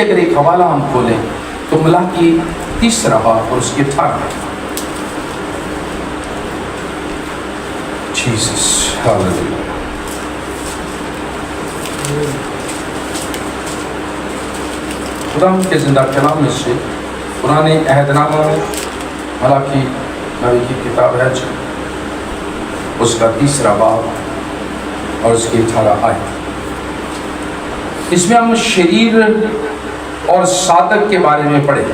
चलिए अगर एक हवाला हम खोलें तो मलाकी 3 बाब और उसके 18। Jesus hallelujah. खुदा के जिंदा कलाम में से पुराने अहदनामा में मलाकी नबी की किताब है, उसका 3 बाब और उसकी 18 आयत। इसमें हम शरीर और साधक के बारे में पढ़े।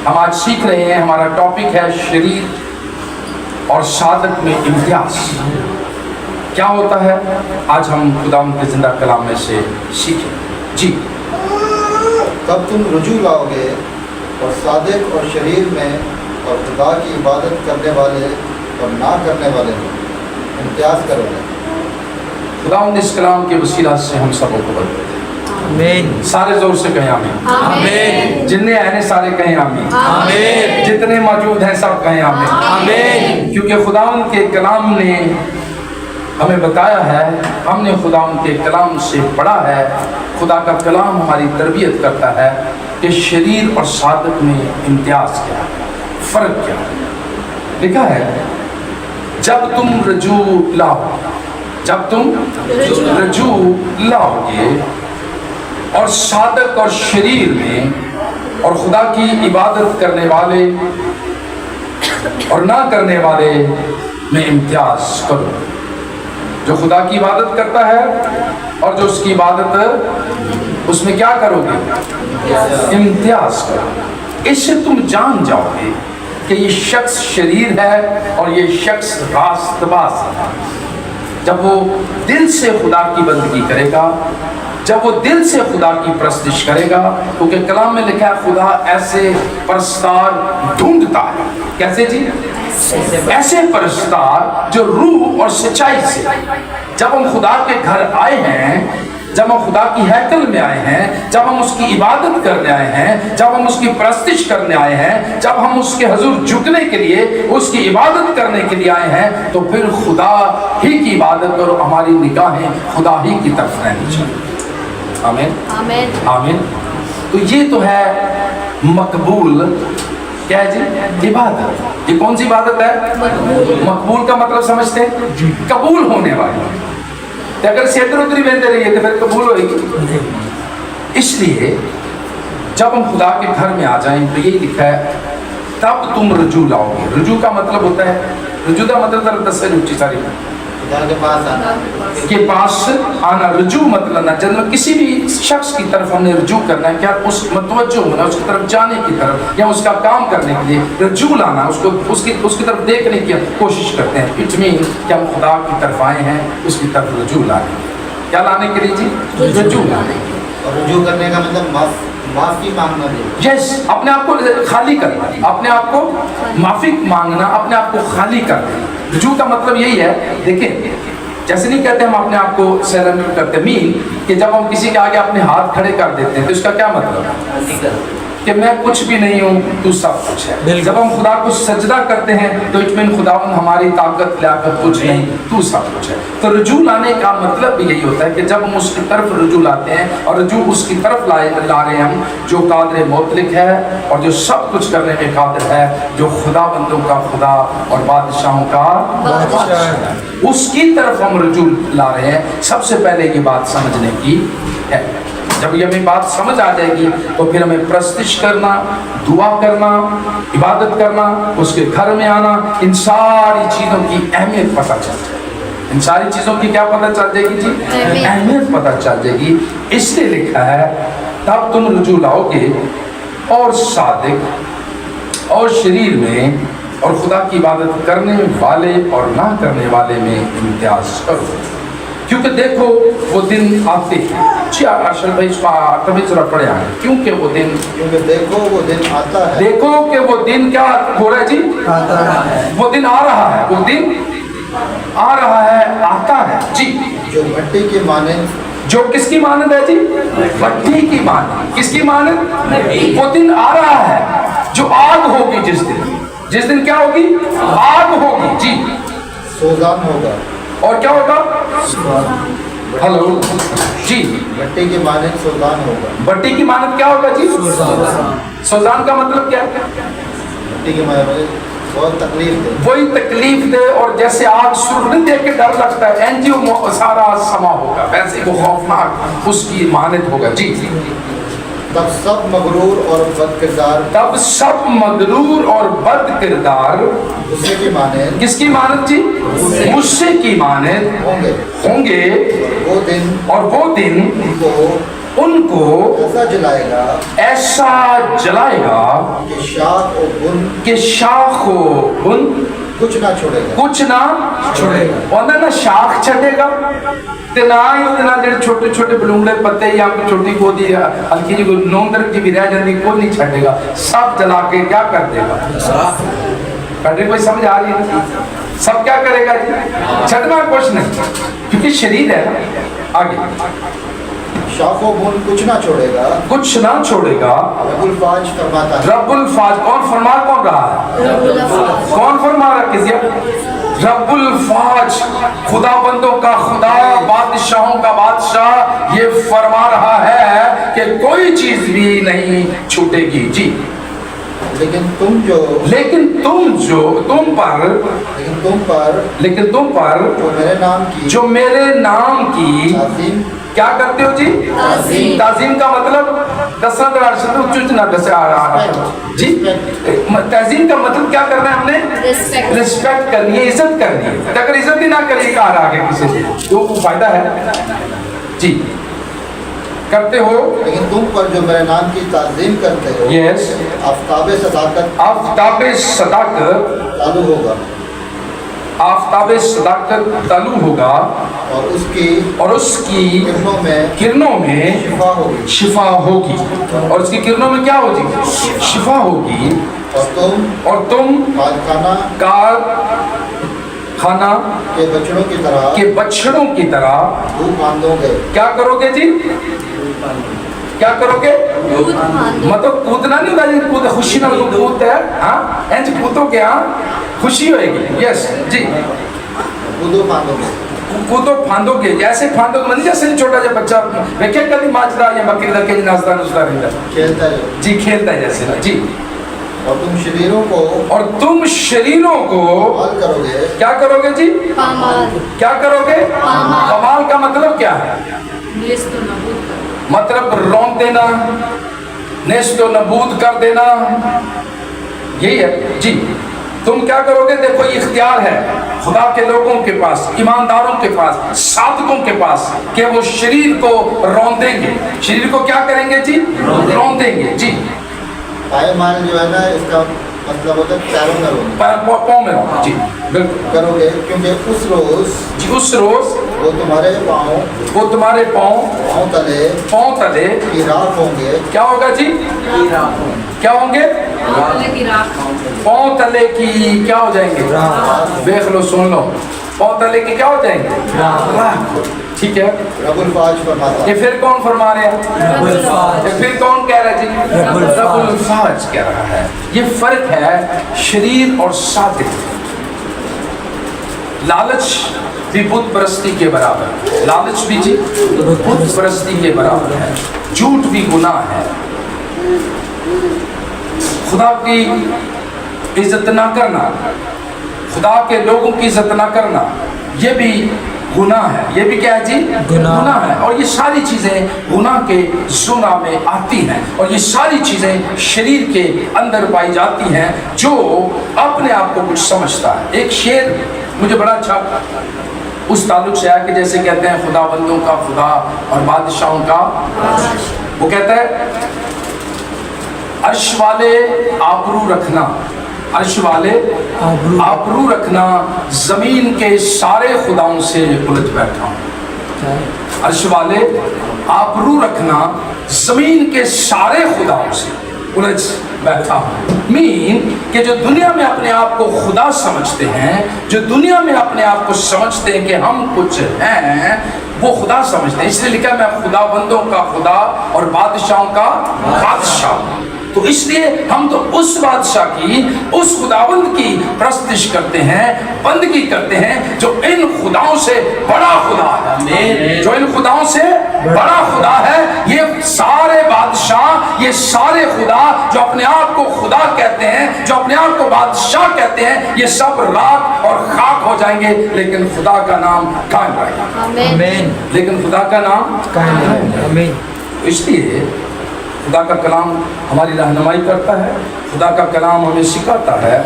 हम आज सीख रहे हैं, हमारा टॉपिक है शरीर और साधक में इम्तियाज क्या होता है। आज हम खुदाम के जिंदा कलाम में से सीखें। जी। तब तुम रुजू लाओगे और सादिक और शरीर में और खुदा की इबादत करने वाले और ना करने वाले में इम्तियाज करोगे। खुदावंद इस कलाम के वसीला से हम सबको कबूल करे। आमीन। सारे जोर से कहें आमीन। आमीन। जितने आने सारे कहें आमीन। आमीन। जितने मौजूद हैं सब कहें आमीन। आमीन। क्योंकि खुदावंद के कलाम ने हमें बताया है, हमने खुदावंद के कलाम से पढ़ा है, खुदा का कलाम हमारी तरबियत करता है कि शरीर और साधक में इम्तियाज क्या है, फर्क क्या है। लिखा है जब तुम रजू लाओ, जब तुम रजू लाओगे और साधक और शरीर में और खुदा की इबादत करने वाले और ना करने वाले में इम्तियाज करो। जो खुदा की इबादत करता है और जो उसकी इबादत, उसमें क्या करोगे? इम्तियाज करो। इससे तुम जान जाओगे कि ये शख्स शरीर है और ये शख्स रास्तबाज है। जब वो दिल से खुदा की बंदगी करेगा, जब वो दिल से खुदा की परस्तिश करेगा, क्योंकि कलाम में लिखा है खुदा ऐसे परस्तार ढूंढता है। कैसे जी? ऐसे परस्तार जो रूह और सच्चाई से। जब हम खुदा के घर आए हैं, जब हम खुदा की हैकल में आए हैं, जब हम उसकी इबादत करने आए हैं, जब हम उसकी परस्तिश करने आए हैं, जब हम उसके हुजूर झुकने के लिए, उसकी इबादत करने के लिए आए हैं, तो फिर खुदा ही की इबादत और हमारी निगाहें खुदा ही की तरफ रहनी चाहिए। आमीन आमीन आमीन। तो ये तो है मकबूल, क्या है जी? इबादत। ये कौन सी इबादत है? मकबूल का मतलब समझते हैं? कबूल होने वाली। तो अगर सेदर उतरी बहते रहिए तो फिर कबूल होगी। इसलिए जब हम खुदा के घर में आ जाएं तो यही लिखा है तब तुम रजू लाओगे। रजू का मतलब होता है, रजू का मतलब तस्वीर सारी खुदा के पास आना, के पास आना। रजू मतलब ना जन्म, किसी भी शख्स की तरफ हमने रजू करना है, क्या उस मतवज्जो होना, उसकी तरफ जाने की तरफ या उसका काम करने के लिए रजू लाना, उसको उसकी तरफ देखने की कोशिश करते हैं। इट मीन कि हम खुदा की तरफ आए हैं, उसकी तरफ रजू लाने। क्या लाने के लिए जी? रजू लाने। और रुजू करने का मतलब माफी मांगना भी। यस, अपने आप को खाली करना, अपने आप को माफी मांगना, अपने आप को खाली करना। रजू का मतलब यही है। देखिए, जैसे नहीं कहते हम अपने आप को सरेंडर करते, मीन कि जब हम किसी के आगे अपने हाथ खड़े कर देते हैं तो इसका क्या मतलब है? कि मैं कुछ भी नहीं हूँ, तू सब कुछ है। जब हम खुदा को सजदा करते हैं तो इट मीन खुदावंद हमारी ताकत लियाकत कुछ नहीं, तू सब कुछ है। तो रजू लाने का मतलब भी यही होता है कि जब हम उसकी तरफ रजू लाते हैं और रजू उसकी तरफ ला रहे हैं हम, जो कादिर मुतलक है और जो सब कुछ करने में कादिर है, जो खुदाबंदों का खुदा और बादशाहों का बादशाह है, उसकी तरफ हम रजू ला रहे हैं। सबसे पहले ये बात समझने की है। जब ये हमें बात समझ आ जाएगी तो फिर हमें प्रस्तिश करना, दुआ करना, इबादत करना, उसके घर में आना, इन सारी चीज़ों की अहमियत पता चल जाएगी। इन सारी चीज़ों की क्या पता चल जाएगी जी? अहमियत पता चल जाएगी। इसलिए लिखा है तब तुम रुजू लाओगे और सादिक और शरीर में और खुदा की इबादत करने वाले और ना करने वाले में इम्तियाज करो। क्योंकि देखो वो दिन आते हैं। जी अरशद भाई तभी जरा पढ़े आए। क्योंकि वो दिन, क्योंकि देखो वो दिन आता है। देखो कि वो दिन क्या हो रहा है जी? आता है। वो दिन आ रहा है, वो दिन आ रहा है, आता है जी। जो मिट्टी की मानंद, जो किसकी मानंद है जी? भट्टी की मानंद। किसकी मानंद? वो दिन आ रहा है जो आग होगी जिस दिन क्या होगी? आग होगी जी। सोजान होगा। और क्या होगा? हेलो जी। भट्टी की मानद सुल्तान होगा। भट्टी की मानद क्या होगा जी? सुल्तान का मतलब क्या है? भट्टी की मानद बहुत तकलीफ दे। वही तकलीफ दे, और जैसे आग सुर्ख देख के डर लगता है, एनजीओ सारा समा होगा, वैसे वो खौफनाक उसकी मानद होगा जी। तब सब मगरूर और बद किरदार, तब सब मगरूर और बद किरदार गुस्से की मानद किसकी मानद जी? गुस्से की मानद होंगे। होंगे। वो दिन और वो दिन उनको ऐसा जलाएगा ऐसा जलाएगा कि शाख और बुन कि शाख बुन कुछ ना छोड़ेगा। कुछ ना छोड़ेगा। ਉਹਨਾਂ ਨਾ ਸ਼ਾਖ ਛੱਡੇਗਾ ਤੇ ਨਾ ਹੀ ਉਹਦੇ ਨਾਲ ਜਿਹੜੇ ਛੋਟੇ ਛੋਟੇ ਬਲੂੰਗੜੇ ਪੱਤੇ ਜਾਂ ਕੋਈ ਛੋਟੀ ਪੌਦੀ ਹਲਕੀ ਜਿਹੀ ਕੋਈ ਨੌਂਦਰਕ ਜਿਹੀ ਵੀ ਰਹਿ ਜਾਂਦੀ, ਕੋਈ ਨਹੀਂ ਛੱਡੇਗਾ, ਸਭ ਜਲਾ ਕੇ क्या कर देगा? कटे कोई समझ आ रही है? सब क्या करेगा जी? छटना कुछ नहीं, क्योंकि शरीर है ना। आगे शाख और बुन कुछ ना छोड़ेगा। कुछ ना छोड़ेगा। रब्बुल फाज फरमाता है। रब्बुल फाज कौन फरमा, कौन रहा है? कौन फरमा रहा? किसी रब्बुल फाज, खुदा बंदों का खुदा, बादशाहों का बादशाह ये फरमा रहा है कि कोई चीज भी नहीं छूटेगी जी। लेकिन तुम पर जो मेरे नाम की ताज़ीम क्या करते हो जी? ताज़ीम का मतलब दसा दरार शब्द उच्च ना दसे आ रहा जी। ताज़ीम का मतलब क्या करना है हमने? रिस्पेक्ट करनी है, इज्जत करनी है। तो अगर इज्जत ही ना करिए कहा रहा आगे किसी से, तो वो फायदा है जी। करते हो। लेकिन तुम पर जो मेरे नाम की ताज़ीम करते हो, यस, आफ़ताब सदाकत चालू होगा, आफ़ताब सदाकत तालू होगा, और उसकी किरणों में शिफा होगी। और उसकी किरणों में क्या होगी? शिफा होगी। और तुम खाना के बछड़ों की तरह दूध बांधोगे। क्या करोगे जी? क्या करोगे? मतलब कूदना नहीं होगा जी, कूद खुशी ना कूद है, हाँ इंज कूदोगे, हाँ खुशी होएगी। यस जी। कूदो फांदोगे, जैसे फांदोगे मतलब जैसे छोटा सा बच्चा देखे कभी माचदा या बकरी का के नाचता नुचता रहता खेलता है जी, खेलता है जैसे ना जी। और तुम शरीरों को कमाल करोगे। क्या करोगे जी? क्या करोगे? कमाल। कमाल का मतलब क्या है? मतलब रौंद देना, नेस्तो नबूद कर देना, यही है जी। तुम क्या करोगे? देखो ये इख्तियार है खुदा के लोगों के पास, ईमानदारों के पास, साधकों के पास, कि वो शरीर को रौंदेंगे। शरीर को क्या करेंगे जी? रौंदेंगे जी। पायमाल जो है ना, इसका मतलब होता है पैरों में रोना, पाँव में रोना जी, बिल्कुल करोगे, क्योंकि उस रोज वो तुम्हारे पाँव तले की राख होंगे। क्या होगा जी? क्या होंगे? पाँव तले की क्या हो जाएंगे? देख लो, सुन लो, पाँव तले की क्या हो जाएंगे? ठीक है। रब्बुल फाज फरमाता है। ये फिर कौन फरमा रहे हैं? ये फिर कौन कह रहा है जी? रब्बुल फाज कह रहा है। ये फर्क है शरीर और सादिक। लालच भी बुत परस्ती के बराबर, लालच भी जी बुत परस्ती के बराबर है। झूठ भी गुनाह है। खुदा की इज्जत ना करना, खुदा के लोगों की इज्जत ना करना, ये भी गुनाह है। ये भी क्या है जी? गुनाह है। और ये सारी चीज़ें गुनाह के ज़ुमरा में आती हैं, और ये सारी चीज़ें शरीर के अंदर पाई जाती हैं जो अपने आप को कुछ समझता है। एक शेर मुझे बड़ा अच्छा उस ताल्लुक से आया कि जैसे कहते हैं खुदा बंदों का खुदा और बादशाहों का, वो कहता है अर्श वाले आबरू रखना, अर्श वाले आबरू रखना, जमीन के सारे खुदाओं से उलझ बैठा हूँ। अर्श वाले आबरू रखना, जमीन के सारे खुदाओं से उलझ बैठा हूँ। मीन कि जो दुनिया में अपने आप को खुदा समझते हैं, जो दुनिया में अपने आप को समझते हैं कि हम कुछ हैं, वो खुदा समझते हैं। इसलिए लिखा मैं खुदा बंदों का खुदा और बादशाहों का बादशाह। तो इसलिए हम तो उस बादशाह की, उस खुदावंद की प्रस्तुति करते हैं, बंदगी करते हैं जो इन खुदाओं से बड़ा खुदा है, जो इन खुदाओं से बड़ा खुदा है। ये सारे बादशाह, ये सारे खुदा जो अपने आप को खुदा कहते हैं, जो अपने आप को बादशाह कहते हैं, ये सब राख और खाक हो जाएंगे, लेकिन खुदा का नाम कायम रहेगा। आमीन। लेकिन खुदा का नाम कायम रहेगा। आमीन। इसलिए खुदा का कलाम हमारी रहनुमाई करता है, खुदा का कलाम हमें सिखाता है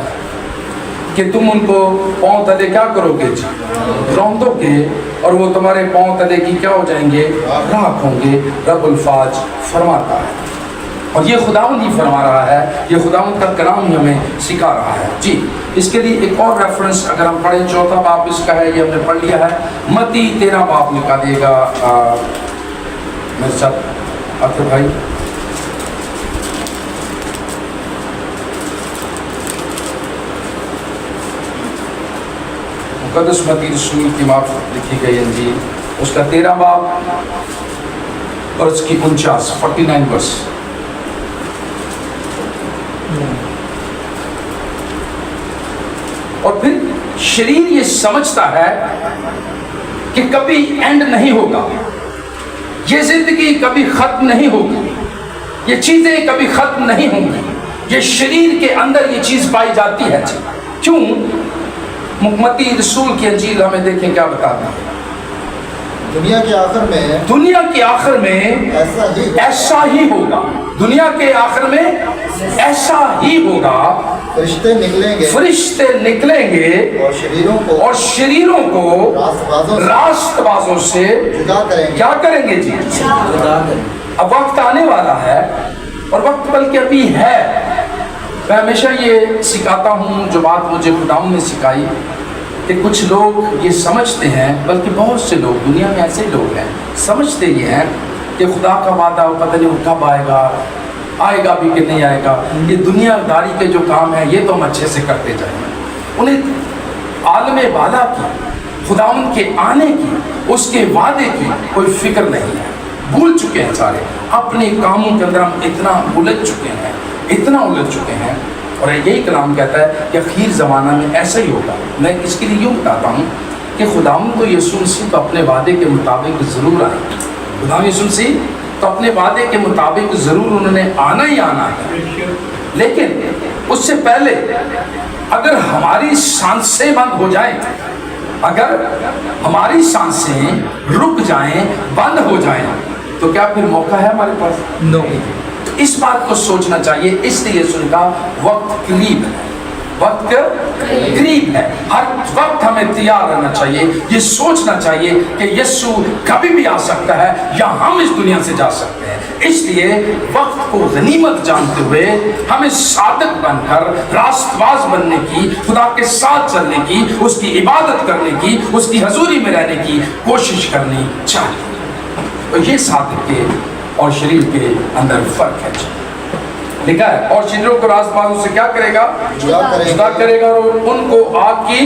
कि तुम उनको पांव तले क्या करोगे जी, रौंदोगे, और वो तुम्हारे पांव तले की क्या हो जाएंगे, राख होंगे। रब्बुल फाज फरमाता है, और ये खुदावंद ही फरमा रहा है, ये खुदावंद का कलाम ही हमें सिखा रहा है जी। इसके लिए एक और रेफरेंस अगर हम पढ़ें, चौथा बाप इसका है, ये हमने पढ़ लिया है। मत्ती 13 बाप निकालिएगा मेरे साथ आते भाई। मुक़द्दस मत्ती रसूल की मार्फत लिखी गई अंजील, उसका 13 बाब और उसकी 49 वर्ष। और फिर शरीर ये समझता है कि कभी एंड नहीं होगा, ये जिंदगी कभी खत्म नहीं होगी, ये चीजें कभी खत्म नहीं होंगी, ये शरीर के अंदर ये चीज पाई जाती है। क्यों? मत्ती रसूल की अंजील हमें देखें क्या बताता है। दुनिया के आखिर में, दुनिया के आखिर में ऐसा ही होगा, दुनिया के आखिर में ऐसा ही होगा, फरिश्ते निकलेंगे, फरिश्ते निकलेंगे और शरीरों को रास्तबाजों से जुदा करेंगे। क्या करेंगे जी? अब वक्त आने वाला है, और वक्त बल्कि अभी है। मैं हमेशा ये सिखाता हूँ, जो बात मुझे खुदावंद ने सिखाई, कि कुछ लोग ये समझते हैं, बल्कि बहुत से लोग दुनिया में ऐसे लोग हैं, समझते ये हैं कि खुदा का वादा पता नहीं कब आएगा, आएगा भी कि नहीं आएगा। ये दुनियादारी के जो काम है ये तो हम अच्छे से करते जाएंगे। उन्हें आलमे वाला की, खुदावंद के आने की, उसके वादे की कोई फिक्र नहीं है। भूल चुके हैं सारे, अपने कामों के अंदर हम इतना उलझ चुके हैं, इतना उलझ चुके हैं। और यही कलाम कहता है कि आखिर ज़माना में ऐसा ही होगा। मैं इसके लिए यूँ बताता हूँ कि खुदावंद तो यीशु मसीह तो अपने वादे के मुताबिक ज़रूर आए, खुदावंद यीशु मसीह तो अपने वादे के मुताबिक ज़रूर उन्होंने आना ही आना है। लेकिन उससे पहले अगर हमारी सांसें बंद हो जाएं, अगर हमारी सांसें रुक जाएं, बंद हो जाएं, तो क्या फिर मौका है हमारे पास? नो। तो इस बात को सोचना चाहिए। इसलिए सुनका वक्त करीब है, वक्त करीब है। हर वक्त हमें तैयार रहना चाहिए, ये सोचना चाहिए कि यीशु कभी भी आ सकता है या हम इस दुनिया से जा सकते हैं। इसलिए वक्त को गनीमत जानते हुए हमें सादक बनकर रास्तबाज बनने की, खुदा के साथ चलने की, उसकी इबादत करने की, उसकी हजूरी में रहने की कोशिश करनी चाहिए। तो ये सादक के और शरीर के अंदर फर्क है। लिखा है, और शरीरों को रास्तबाजों से क्या करेगा? जुदा करेगा, और उनको आग की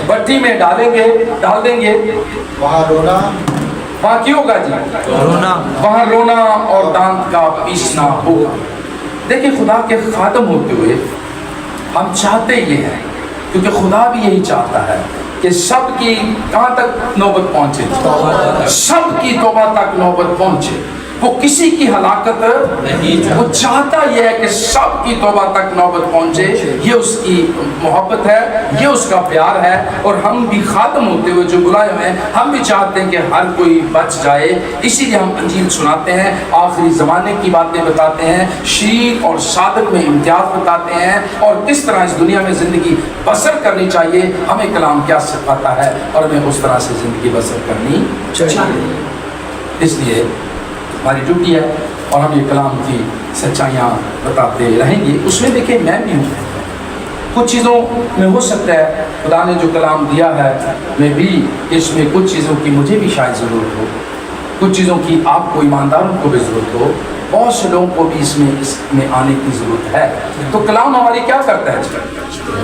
भट्टी में डाल देंगे। वहाँ रोना, वहाँ क्यों होगा जी? रोना, वहाँ रोना और दांत का पीसना होगा। देखिए, खुदा के खातम होते हुए हम चाहते ये हैं, क्योंकि खुदा भी यही चाहता है कि सबकी कहाँ तक नौबत पहुँचे, सबकी तौबा तक नौबत पहुँचे। वो किसी की हलाकत नहीं, वो चाहता यह है कि सबकी तौबा तक नौबत पहुँचे। ये उसकी मोहब्बत है, ये उसका प्यार है। और हम भी खात्म होते हुए जो बुलाए हुए हैं, हम भी चाहते हैं कि हर कोई बच जाए। इसीलिए हम अंजील सुनाते हैं, आखिरी ज़माने की बातें बताते हैं, शरीर और सादक में इम्तियाज़ बताते हैं, और किस तरह इस दुनिया में ज़िंदगी बसर करनी चाहिए। हमें कलाम क्या सिखाता है और हमें उस तरह से ज़िंदगी बसर करनी चाहिए। इसलिए हमारी ड्यूटी है, और हम ये कलाम की सच्चाइयाँ बताते रहेंगे। उसमें देखिए, मैं भी हूँ, कुछ चीज़ों में हो सकता है खुदा ने जो कलाम दिया है, मैं भी इसमें कुछ चीज़ों की मुझे भी शायद ज़रूरत हो, कुछ चीज़ों की आपको ईमानदारों को भी ज़रूरत हो, बहुत से लोगों को भी इसमें आने की ज़रूरत है। तो कलाम हमारी क्या करता है?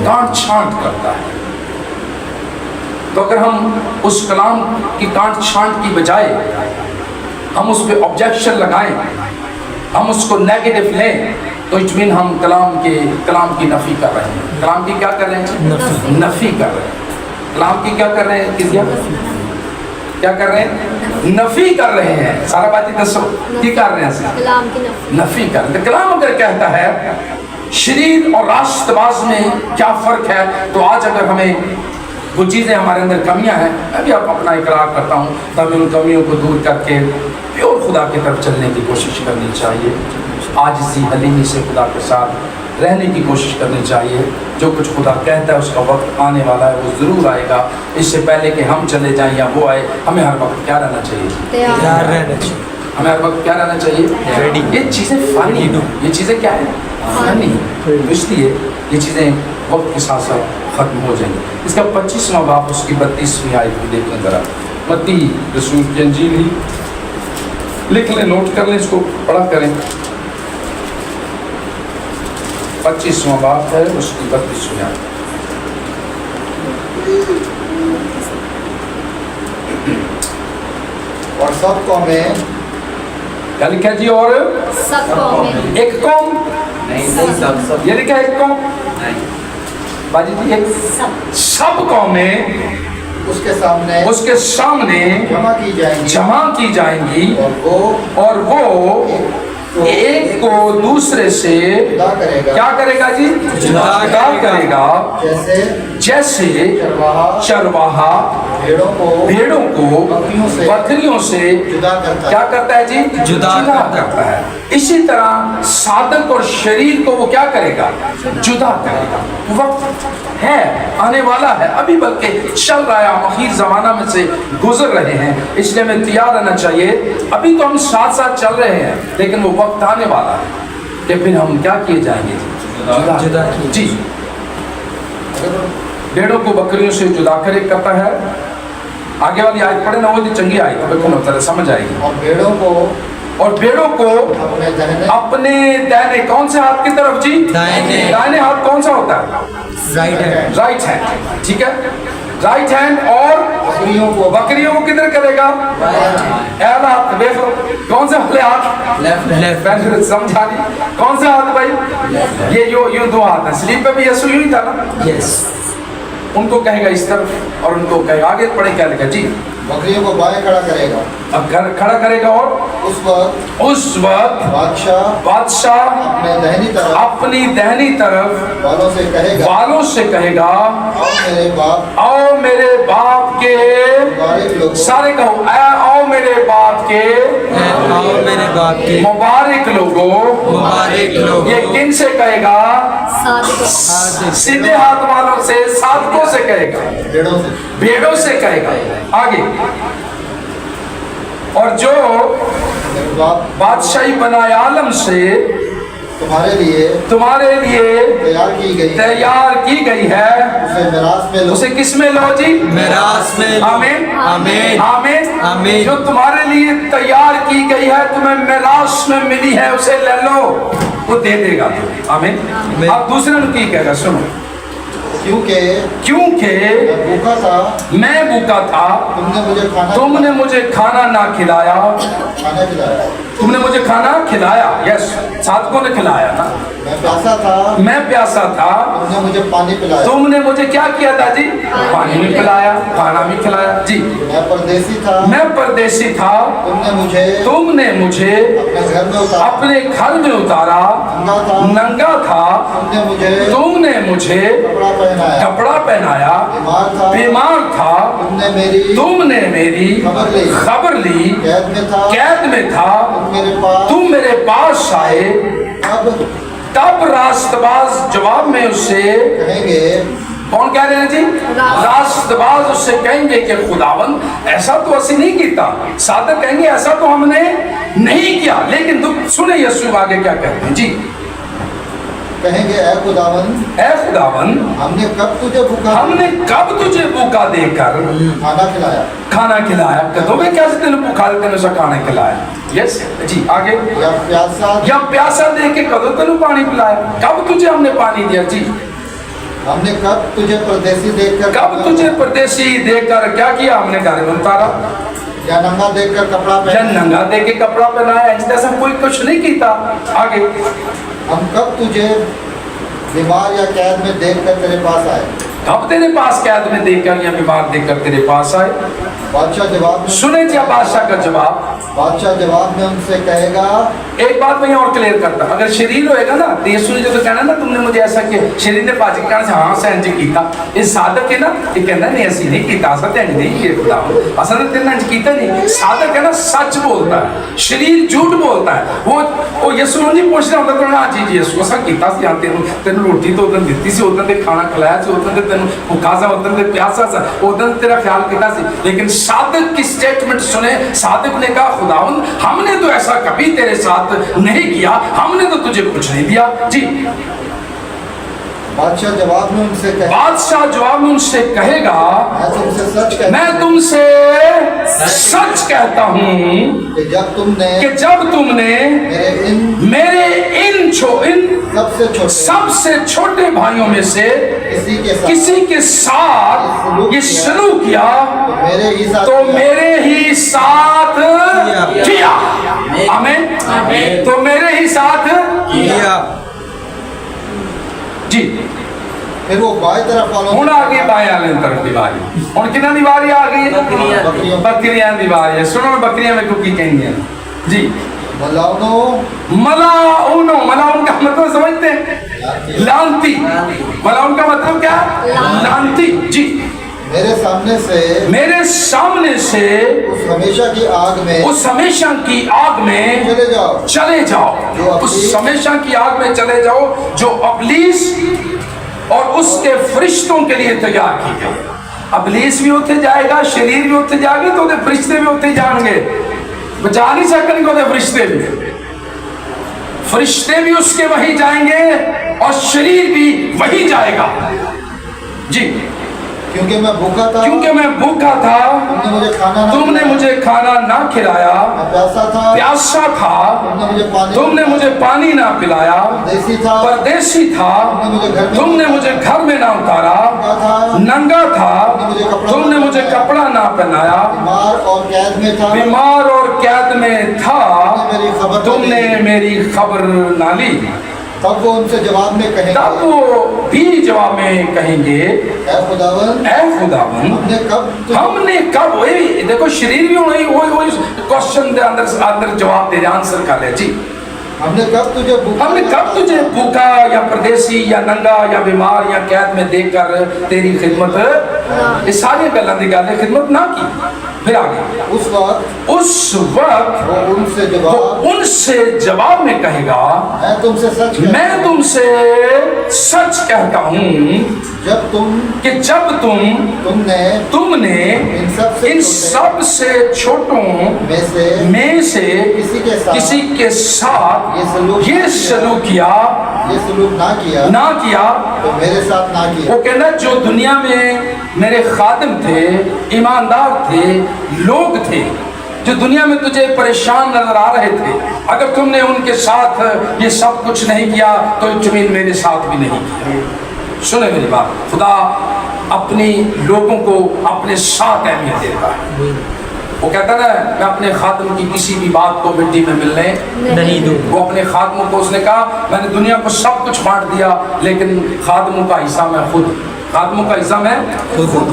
गांठ छांट करता है। तो अगर हम उस कलाम की गांठ छांट की बजाय हम उस पर ऑब्जेक्शन लगाएं, हम उसको नेगेटिव लें तो इट मीन हम कलाम की नफी कर रहे हैं। कलाम की क्या कर रहे हैं? नफी कर रहे हैं। कलाम की क्या कर रहे हैं? किसिया क्या कर रहे हैं? नफी कर रहे हैं। सारा बात ही दसो की कर रहे हैं? कलाम की नफी नफी कर रहे हैं। कलाम अगर कहता है शरीर और राष्ट्रवाद में क्या फर्क है, तो आज अगर हमें वो चीज़ें हमारे अंदर कमियां हैं, मैं भी अपना इकरार करता हूँ, तब उन कमियों को दूर करके प्योर खुदा की तरफ चलने की कोशिश करनी चाहिए। आज इसी हलीमी से खुदा के साथ रहने की कोशिश करनी चाहिए। जो कुछ खुदा कहता है उसका वक्त आने वाला है, वो ज़रूर आएगा। इससे पहले कि हम चले जाएं या वो आए, हमें हर वक्त क्या रहना चाहिए? तैयार रहना चाहिए। हमें हर वक्त क्या रहना चाहिए? रेडी। ये चीज़ें फ़नी, ये चीज़ें क्या है? फ़नी। तो इसलिए ये चीज़ें वक्त के साथ साथ ख़त्म हो जाएंगी। इसका 25वां बाब उसकी 32वीं आयत को देखें ज़रा। मत्ती रसूल की अंजील ही लिख लें, नोट कर लें, इसको पढ़ा करें। 25वां बाब है उसकी 32वीं आयत। और सब कौमें क्या लिखा है जी? और सब कौमें एक कौम नहीं सब ये लिखा है, एक कौम नहीं। बाजी जी, एक सब कौमें उसके सामने जमा की जाएंगी और वो एक को दूसरे से क्या करेगा जी? जुदा करेगा। जैसे चरवाहा भेड़ों को बकरियों से क्या करता है जी? जुदा करता है। इसी तरह साधक और शरीर को वो क्या करेगा? जुदा करेगा। वक्त है, आने वाला है, अभी बल्कि चल रहा है, हम आखिर जमाना में से गुजर रहे हैं, इसलिए हमें तैयार रहना चाहिए। अभी तो हम साथ साथ चल रहे हैं, लेकिन वो वक्त आने वाला है कि फिर हम क्या किए जाएंगे? जुदा जी। भेड़ों को बकरियों से जुदा करे करता है। आगे वाली आयत पढ़े ना, वो भी चंगी आयत है, समझ आएगी। और भेड़ों को अपने दाहिने कौन से हाथ की तरफ जी? दाहिने हाथ कौन सा होता है? Right hand. ठीक है, राइट हैंड। और बकरियों को किधर करेगा? एला हाथ। देख लो कौन से वाले हाथ? लेफ्ट। समझा नहीं कौन सा हाथ भाई? ये यूं दो हाथ है। स्लीप पे भी यीशु यूं ही था ना? यस। उनको कहेगा इस तरफ और उनको कहेगा आगे पढ़े, क्या लिखा जी? बकरियों को बाएं खड़ा करेगा। अब खड़ा करेगा और उस वक्त बादशाह अपनी दहनी तरफ वालों से कहेगा आओ मेरे बाप के, सारे कहो आओ मेरे बाप के मुबारक लोगों। ये किन से कहेगा? सीधे हाथ वालों से, साधकों से कहेगा, भेड़ों से कहेगा। आगे, और जो बादशाही बनाए आलम से तुम्हारे लिए तैयार की गई है, उसे किस में लो जी? मिरास में। आमीन आमीन आमीन। जो तुम्हारे लिए तैयार की गई है, तुम्हें मिरास में मिली है, उसे ले लो, वो दे देगा। आमीन। अब दूसरे ने की कहेगा, सुनो, क्योंकि मैं भूखा था, तुमने मुझे खाना ना खिलाया। तुमने मुझे खाना खिलाया। यस, साधकों ने खिलाया ना। मैं प्यासा था, तुमने मुझे क्या किया था जी? पानी भी पिलाया, खाना भी खिलाया जी। मैं परदेसी था, तुमने मुझे अपने घर में उतारा। नंगा था, तुमने मुझे कपड़ा पहनाया। बीमार था, तुमने मेरी खबर ली। कैद में था, तुम मेरे पास आए। तब रास्तबाज जवाब में उससे कौन कह रहे हैं जी? रास्तबाज उससे कहेंगे कि खुदावंद ऐसा तो असि नहीं किया। साधक कहेंगे ऐसा तो हमने नहीं किया। लेकिन दुख सुने यीशु आगे क्या कहते हैं जी? कहेंगे ऐ खुदावन, हमने कब तुझे भूखा देकर खाना खिलाया। कदों में कैसे तेने भूखा तेने खाना खिलाया। यस जी। आगे, या प्यासा दे के कदों तेने पानी पिलाया। कब तुझे हमने पानी दिया जी? हमने कब तुझे परदेसी देकर क्या किया? हमने घर में उतारा। या नंगा देखकर कपड़ा या पहना, नंगा दे के कपड़ा पहनाया, ऐसा कोई कुछ नहीं कीता। आगे, हम कब तुझे बीमार या कैद में देखकर तेरे पास आए? कब तेरे पास कैद में देखकर या बीमार देखकर तेरे पास आए? बादशाह जवाब में सुने क्या बादशाह का जवाब? बादशाह जवाब में उनसे कहेगा, एक बात मैं और क्लियर करता, अगर शरीर होएगा ना तो यीशु ने जो कहना ना तुमने मुझे ऐसा किया, शरीर ने पाजी कहना से हाँ सहन जी कीता, ये साधक है ना ये कहना नहीं ऐसी नहीं कीता, असल ते नहीं ये खुदा असल में तेरे कीता नहीं। साधक है ना सच बोलता है, शरीर झूठ बोलता है। वो यीशु ने नहीं पूछना होता तो हाँ जी यीशु असा कीता सी, हाँ तेन रोटी तो उदन दी सी, उदन ते खाना खिलाया सी, उदन ते तेन भुखा सा, उदन ते प्यासा सा, उदन तेरा ख्याल किया सी। लेकिन साधक की स्टेटमेंट सुने, साधक ने कहा खुदावन हमने तो ऐसा कभी तेरे साथ नहीं किया, हमने तो तुझे कुछ नहीं दिया। जी, बादशाह जवाब में उनसे कहेगा, बादशाह जवाब में उनसे कहेगा मैं तुमसे सच कहता मैं तुमसे सच कहता हूँ कि जब तुमने मेरे इन सबसे छोटे भाइयों में से किसी के साथ ये शुरू किया तो मेरे ही साथ किया। आमीन। तो मेरे ही साथ किया। जी, फिर वो बाएं तरफ वालों ਹੁਣ ਆ ਗਈ ਬਾएं ਵਾਲੇ ਤਰਫ ਦੀ ਵਾਰੀ। ਹੁਣ ਕਿਹਨਾਂ ਦੀ ਵਾਰੀ ਆ ਗਈ? ਬੱਕਰੀਆਂ ਦੀ ਵਾਰੀ ਹੈ। ਸੁਣੋ ਬੱਕਰੀਆਂ ਵੇਖੋ ਕੀ ਕਹਿੰਦੀਆਂ ਜੀ। मलाउन का मतलब समझते हैं? लानती। मलाउन का मतलब क्या? लानती। जी, मेरे सामने से उस हमेशा की आग में चले जाओ। उस हमेशा की आग में चले जाओ जो अबलीस और उसके फरिश्तों के लिए तैयार की गई। अबलीस भी होते जाएगा, शरीर भी होते जाएंगे, तो फरिश्ते भी होते जाएंगे। बचा नहीं सकेंगे फरिश्ते भी उसके वही जाएंगे और शरीर भी वही जाएगा। जी, क्योंकि मैं भूखा था तुमने मुझे खाना ना खिलाया, प्यासा था तुमने मुझे पानी ना पिलाया, परदेसी था तुमने मुझे घर में ना उतारा, नंगा था तुमने मुझे कपड़ा ना पहनाया, बीमार और कैद में था तुमने मेरी खबर ना ली। तब वो उनसे जवाब में कहेंगे, तब वो भी जवाब में कहेंगे ऐ खुदावन हमने कब वही देखो शरीर भी वही क्वेश्चन के अंदर जवाब दे आंसर कर ले। जी, हमने कब तुझे भूखा या परदेसी या नंगा या बीमार या कैद में देखकर तेरी खिदमत, ये सारी गल्लां दी गल खिदमत ना की। फिर आगे उस वक्त वो उनसे जवाब में कहेगा मैं तुमसे सच कहता हूँ जब तुमने इन सब से छोटों में से किसी के साथ ये सलूक किया ना किया तो मेरे साथ ना किया। वो कहना जो दुनिया में मेरे खादिम थे, ईमानदार थे, लोग थे जो दुनिया में तुझे परेशान नजर आ रहे थे, अगर तुमने उनके साथ ये सब कुछ नहीं किया तो जमीन मेरे साथ भी नहीं किया। सुने मेरी बात, खुदा अपनी लोगों को अपने साथ अहमियत देता है। वो कहता है ना मैं अपने खादिम की किसी भी बात को मिट्टी में मिलने नहीं दूँ। वो अपने खादिमों को उसने कहा मैंने दुनिया को सब कुछ बांट दिया लेकिन खादिमों का हिस्सा मैं खुद, खादिमों का हिस्सा मैं खुद।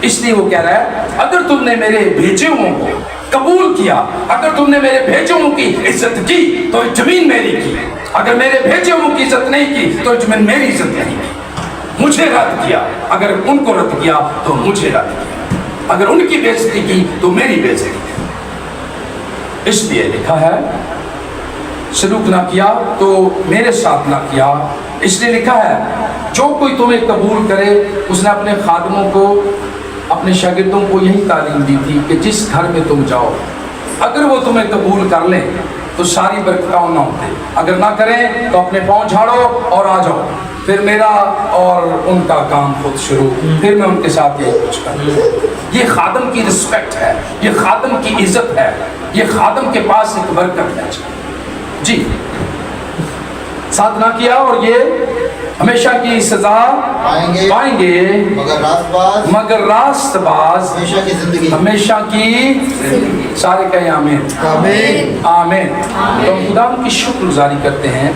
इसलिए वो कह रहा है अगर तुमने मेरे भेजे हुओं को कबूल किया, अगर तुमने मेरे भेजे हुओं की इज्जत की तो जमीन मेरी की, अगर मेरे भेजे हुओं की इज्जत नहीं की तो जमीन मेरी इज्जत नहीं की। मुझे रद्द किया, अगर उनको रद्द किया तो मुझे रद्द किया, अगर उनकी बेइज्जती की तो मेरी बेइज्जती की। इसलिए लिखा है सलूक ना किया तो मेरे साथ ना किया। इसलिए लिखा है जो कोई तुम्हें कबूल करे, उसने अपने खादिमों को, अपने शागिर्दों को यही तालीम दी थी कि जिस घर में तुम जाओ अगर वो तुम्हें कबूल कर लें तो सारी बरकतां ना होते, अगर ना करें तो अपने पाँव झाड़ो और आ जाओ, फिर मेरा और उनका काम खुद शुरू, फिर मैं उनके साथ यही कुछ करूँ। ये खादम की रिस्पेक्ट है, ये खादम की इज्जत है, ये खादम के पास एक बरकत है। जी, साथ ना किया और ये हमेशा की सजा पाएंगे, पाएंगे, मगर रास्तबाज हमेशा की। सारे कहें आमीन आमीन। आमीन। तो हम खुदा की शुक्रगुजारी करते हैं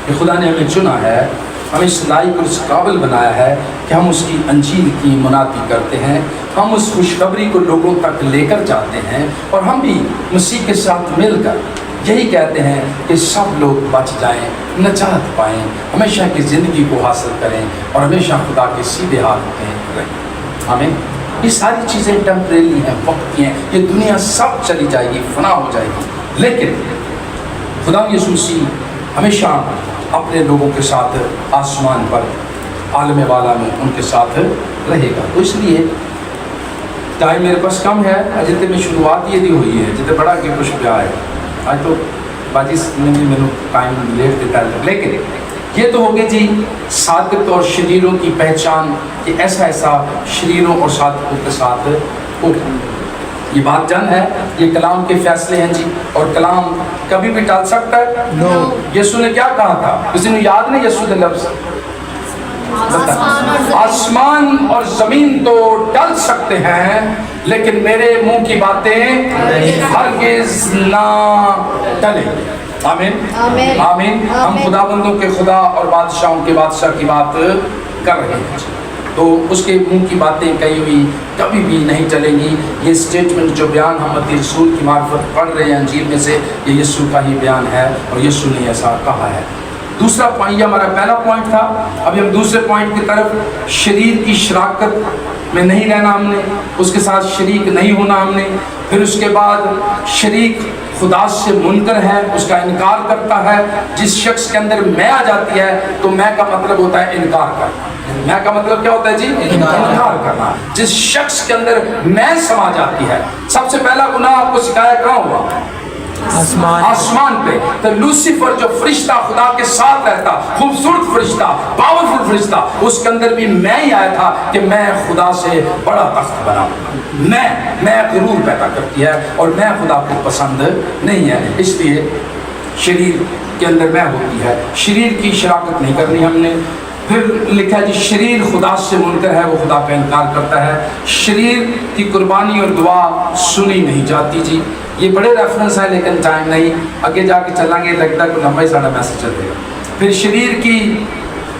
कि खुदा ने हमें चुना है, हमें इस लायक और इस काबिल बनाया है कि हम उसकी अंजील की मुनादी करते हैं, हम उस खुशखबरी को लोगों तक लेकर जाते हैं और हम भी मसीह के साथ मिलकर यही कहते हैं कि सब लोग बच जाएं, नजात पाएं, हमेशा की ज़िंदगी को हासिल करें और हमेशा खुदा के सीधे हाथ में रहें। आमीन। ये सारी चीज़ें टेम्परेरी हैं, वक्त की हैं, ये दुनिया सब चली जाएगी, फना हो जाएगी, लेकिन खुदा यीशु मसीह हमेशा अपने लोगों के साथ आसमान पर आलम वाला में उनके साथ रहेगा। तो इसलिए टाइम मेरे पास कम है, जितने में शुरुआत ये दी हुई है, जितने बड़ा के कुछ प्यार है आज तो बाजी ने भी मैंने टाइम लेट देता है, लेकिन ये तो हो गए जी सादत और शरीरों की पहचान कि ऐसा ऐसा शरीरों और सादकों के साथ होगा। ये बात जान है, ये कलाम के फैसले हैं जी, और कलाम कभी भी टाल सकता है। नो। यीशु ने क्या कहा था, किसी ने याद नहीं यीशु के लफ्ज़? आसमान और जमीन तो टल सकते हैं, लेकिन मेरे मुंह की बातें हरगिज ना टले। आमीन आमीन। आमीन। हम खुदाबंदों के खुदा और बादशाहों के बादशाह की बात कर रहे हैं, तो उसके मुंह की बातें कही हुई कभी भी नहीं चलेंगी। ये स्टेटमेंट जो बयान हम मत्ती रसूल की मार्फत पढ़ रहे हैं अंजील में से, ये यीशु का ही बयान है और यीशु ने ऐसा कहा है। दूसरा पॉइंट, ये हमारा पहला पॉइंट था, अभी हम दूसरे पॉइंट की तरफ, शरीर की शराकत में नहीं रहना हमने, उसके साथ शरीक नहीं होना हमने। फिर उसके बाद शरीक खुदा से मुनकर है, उसका इनकार करता है। जिस शख्स के अंदर मैं आ जाती है, तो मैं का मतलब होता है इनकार करना। मैं का मतलब क्या होता है जी? इनकार करना। जिस शख्स के अंदर मैं समा जाती है, सबसे पहला गुनाह आपको सिखाया कहाँ हुआ? आसमान पे। तो लूसीफर जो फरिश्ता खुदा के साथ रहता, खूबसूरत फरिश्ता, पावरफुल फरिश्ता, उसके अंदर भी मैं ही आया था कि मैं खुदा से बड़ा तख्त बनाऊंगा। मैं गुरूर पैदा करती है और मैं खुदा को पसंद नहीं है, इसलिए शरीर के अंदर मैं होती है। शरीर की शराकत नहीं करनी हमने। फिर लिखा है जी शरीर खुदा से मुनकर है, वो खुदा का इनकार करता है। शरीर की कुर्बानी और दुआ सुनी नहीं जाती जी। ये बड़े रेफरेंस है, लेकिन टाइम नहीं, आगे जाके चलेंगे, लगता है कोई लंबा ही सारा मैसेज चलेगा। फिर शरीर की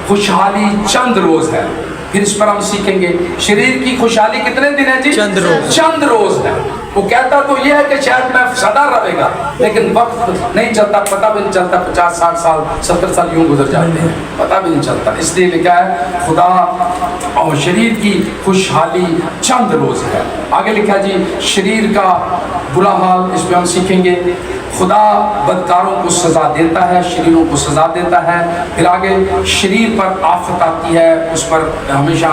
खुशहाली चंद रोज है, फिर इस पर हम सीखेंगे शरीर की खुशहाली कितने दिन है जी? चंद रोज है। वो कहता तो ये है कि शायद मैं सदा रहेगा, लेकिन वक्त नहीं चलता, पता भी नहीं चलता, 50, 60 साल, 70 साल यूं गुजर जाते हैं, पता भी नहीं चलता। इसलिए लिखा है खुदा और शरीर की खुशहाली चंद रोज है। आगे लिखा जी शरीर का बुरा हाल, इस पर हम सीखेंगे। खुदा बदकारों को सजा देता है, शरीरों को सजा देता है। फिर आगे शरीर पर आफत आती है, उस पर हमेशा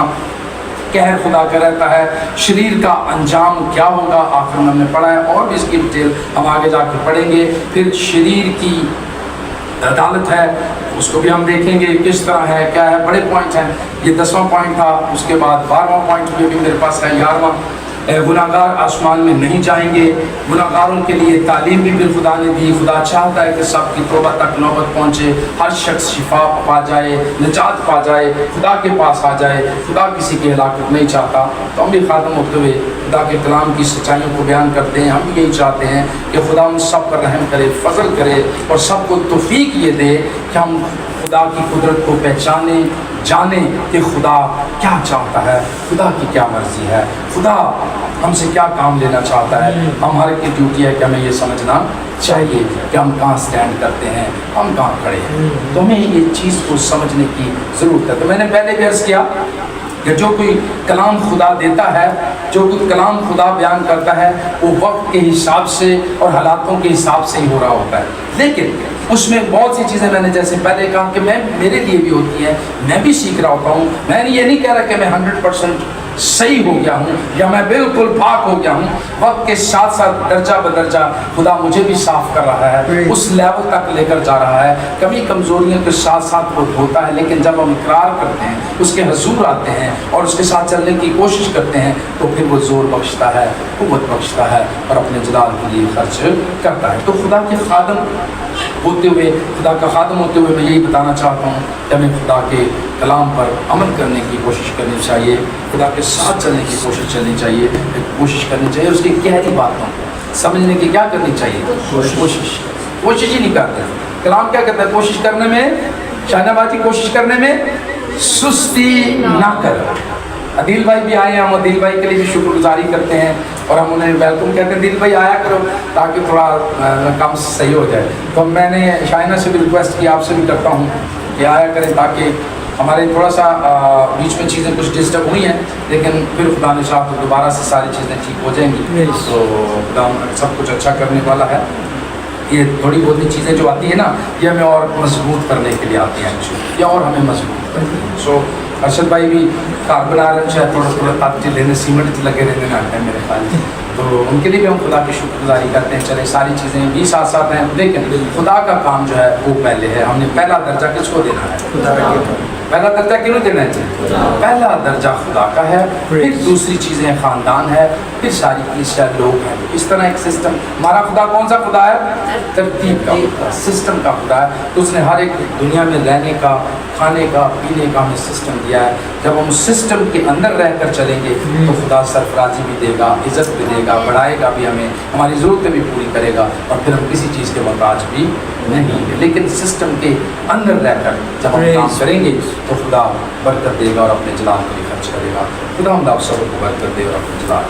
कहर खुदा का रहता है। शरीर का अंजाम क्या होगा, आखिर में हमने पढ़ा है, और भी इसकी डिटेल हम आगे जाकर पढ़ेंगे। फिर शरीर की अदालत है, उसको भी हम देखेंगे किस तरह है, क्या है, बड़े पॉइंट हैं। ये 10वां पॉइंट था। उसके बाद 12वां पॉइंट भी मेरे पास है, 11वां। गुनाहगार आसमान में नहीं जाएंगे। गुनाहगारों के लिए तालीम भी फिर खुदा ने दी। खुदा चाहता है कि सबकी तौबा तक नौबत पहुँचे, हर शख्स शिफा पा जाए, निजात पा जाए, खुदा के पास आ जाए। खुदा किसी की हलाकत नहीं चाहता। तो हम भी खातम होते हुए खुदा के कलाम की सच्चाइयों को बयान करते हैं। हम भी यही चाहते हैं कि खुदा उन सब पर रहम करे, फजल करे और सबको तौफीक ये दे कि हम खुदा की कुदरत को पहचाने, जाने कि खुदा क्या चाहता है, खुदा की क्या मर्जी है, खुदा हमसे क्या काम लेना चाहता है। हमारे की ड्यूटी है कि हमें ये समझना चाहिए कि हम कहाँ स्टैंड करते हैं, हम कहाँ खड़े हैं। तो हमें ये चीज़ को समझने की ज़रूरत है। तो मैंने पहले भी अर्ज़ किया कि जो कोई कलाम खुदा देता है, जो कोई कलाम खुदा बयान करता है, वो वक्त के हिसाब से और हालातों के हिसाब से ही हो रहा होता है। लेकिन उसमें बहुत सी चीज़ें मैंने जैसे पहले कहा कि मैं मेरे लिए भी होती हैं, मैं भी सीख रहा होता हूँ। मैंने ये नहीं कह रहा कि मैं 100% सही हो गया हूँ या मैं बिल्कुल पाक हो गया हूँ। वक्त के साथ साथ दर्जा बदर्जा खुदा मुझे भी साफ कर रहा है, उस लेवल तक लेकर जा रहा है। कभी कमजोरियों के साथ साथ वो होता है, लेकिन जब हम इकरार करते हैं, उसके हुजूर आते हैं और उसके साथ चलने की कोशिश करते हैं, तो फिर वो जोर बख्शता है, कुव्वत बख्शता है और अपने जलाल के लिए खर्च करता है। तो खुदा के खादम होते हुए, खुदा का खादम होते हुए मैं यही बताना चाहता हूँ कि हमें खुदा के कलाम पर अमल करने की कोशिश करनी चाहिए, खुदा के साथ चलने की कोशिश करनी चाहिए, उसकी गहरी बातों को समझने की क्या करनी चाहिए, कोशिश ही नहीं करते। कलाम क्या कहता है, कोशिश करने में, शाहनाबाजी कोशिश करने में सुस्ती ना करो। अदील भाई भी आए हैं, हम अदील भाई के लिए भी शुक्रगुजारी करते हैं और हम उन्हें वेलकम कहते हैं, दिल भाई आया करो ताकि थोड़ा काम सही हो जाए। तो मैंने शाइना से भी रिक्वेस्ट की, आपसे भी करता हूँ कि आया करें ताकि हमारे थोड़ा सा बीच में चीज़ें कुछ डिस्टर्ब हुई हैं, लेकिन फिर खुदा ने चाहा तो दोबारा से सारी चीज़ें ठीक हो जाएंगी। तो खुदा सब कुछ अच्छा करने वाला है। ये थोड़ी बहुत चीज़ें जो आती है ना, ये हमें और मजबूत करने के लिए आती हैं एक्चुअली, या और हमें मजबूत करती हैं। सो अरशद भाई भी कार बना रहे हैं, शायद थोड़ा ताकि लेने सीमेंट लगे रहने ना है मेरे ख्याल से, तो उनके लिए भी हम खुदा की शुक्रगुजारी करते हैं। चले सारी चीज़ें भी साथ साथ हैं, लेकिन खुदा का काम जो है वो पहले है। हमने पहला दर्जा किसको देना है, पहला दर्जा क्यों देना चाहिए, पहला दर्जा खुदा का है, फिर दूसरी चीज़ें ख़ानदान है, फिर सारी कलीसिया लोग हैं। इस तरह एक सिस्टम, हमारा खुदा कौन सा खुदा है, तरतीब का खुदा, सिस्टम का खुदा है। तो उसने हर एक दुनिया में रहने का, खाने का, पीने का हमें सिस्टम दिया है। जब हम उस सिस्टम के अंदर रह कर चलेंगे तो खुदा सरफराजी भी देगा, इज़्ज़त भी देगा, बढ़ाएगा भी हमें, हमारी ज़रूरतें भी पूरी करेगा, और फिर हम किसी चीज़ के मोहताज भी नहीं है। लेकिन सिस्टम के अंदर रहकर जब हम काम करेंगे तो खुदा बरकत देगा और अपने जलाल के लिए खर्च करेगा। खुदा हम आप सबको बरकत दे और अपने जलाल